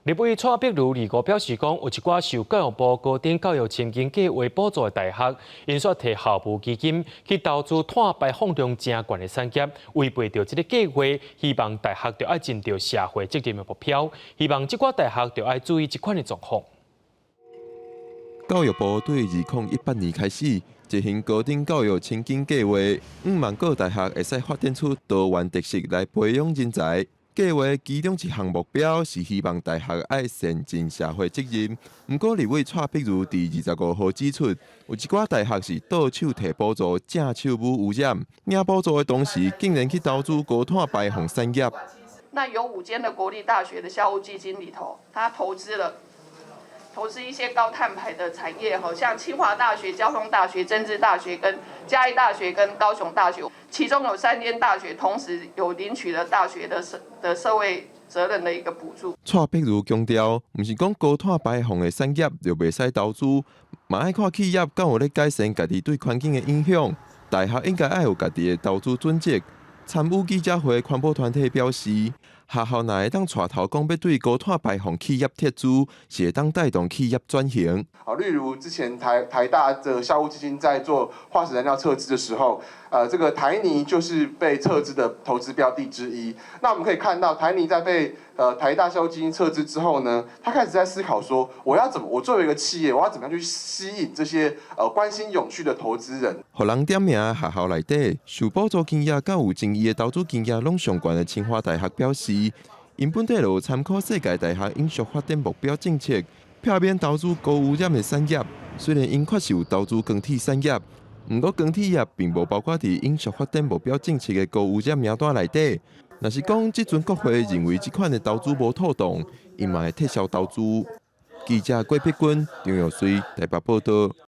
立委蔡碧如25表示讲，有一寡受教育部高等教育前景计划补助的大学，因说摕校务基金去投资碳排放量正悬的产业，违背着这个计划。希望大学就要尽到社会责任的目标，希望这寡大学就要注意这款的状况。教育部对2018年开始执行高等教育前景计划，5万个大学会使发展出多元特色来培养人才。计划其中一项目标是希望大学爱善尽社会责任。不过，立委蔡碧如伫25号指出，有一寡大学是倒手摕补助，正手无污染，领补助的同时，竟然去投资高碳排放产业。那有5间的国立大学的校务基金里头，他投资一些高碳排的产业，像清华大学、交通大学、政治大学、跟嘉义大学跟高雄大学，其中有3间大学同时有领取了大学的社会责任的一个补助。蔡碧如强调，毋是讲高碳排放的产业就袂使投资，嘛爱看企业敢有咧改善家己对环境的影响。大学应该爱有家己的投资准则。参与记者会环保团体表示，学校若会当带头讲要对高碳排放企业贴资，是会当带动企业转型。例如之前台大的校务基金在做化石燃料撤资的时候，这个台泥就是被撤资的投资标的之一。那我们可以看到，台泥在被台大校务基金撤资之后呢，他开始在思考说，我作为一个企业，我要怎么样去吸引这些关心永续的投资人？互人点名学校内底受补助经验较有争议的投资经验拢上悬的清华大学表示，因本地有参考世界大学永续发展目标政策，避免投资高污染的产业。虽然因确实有投资钢铁产业，不过钢铁业并无包括伫永续发展目标政策的高污染名单内底。若是讲即阵国会认为这款的投资无妥当，因嘛会撤销投资。记者郭碧君、张耀水台北报道。